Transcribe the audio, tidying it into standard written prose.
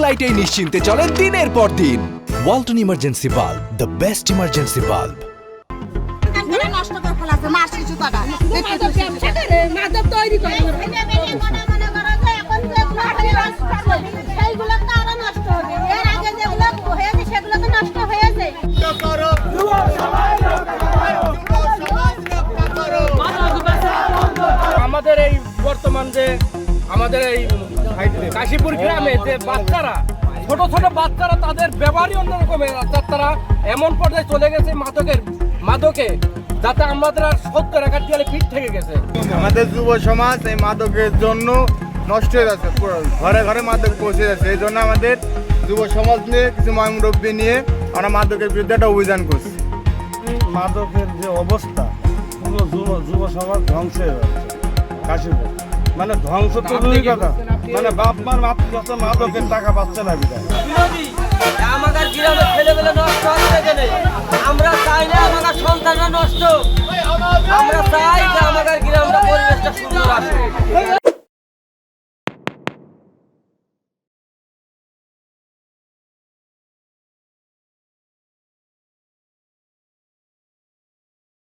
লাইটেই নিশ্চিন্তে চলে দিনের পর দিন। Walton emergency bulb, the best emergency bulb. নষ্ট করে ফেলাছে মার শিশু কটা মাদক তৈরি করে সেইগুলো তো আরো নষ্ট হবে। এর আগে যেগুলো হয়েছে সেগুলো তো নষ্ট হয়েছে। আমাদের এই বর্তমান যে আমাদের এই কাশীপুর গ্রামে যে বাচ্চারা ছোট ছোট বাচ্চারা তাদের ব্যবহারই অন্যরকমের, অর্থাৎ তারা এমন পর্যায়ে চলে গেছে মাদকে, যাতে আমাদের আর 70 দেয়ালে পিঠ থেকে গেছে। আমাদের যুব সমাজ এই মাদকের জন্য নষ্ট হয়ে যাচ্ছে, ঘরে ঘরে মাদক পৌঁছে যাচ্ছে। এই জন্য আমাদের যুব সমাজ নিয়ে কিছু মুরব্বী নিয়ে আমরা মাদকের বিরুদ্ধে একটা অভিযান করছি। মাদকের যে অবস্থা পুরো যুব সমাজ ধ্বংস হয়ে যাচ্ছে কাশীপুর, মানে ধ্বংস তো দূরের কথা, মানে বাপ মার মাদকের টাকা পাচ্ছে না বিধায় আমাদের গ্রামের ছেলেবেলে নষ্ট হচ্ছে গেলে আমরা চাই না আমাদের সন্তানরা নষ্ট, আমরা চাই যে আমাদের গ্রামটা পরিবেশটা সুন্দর আসে।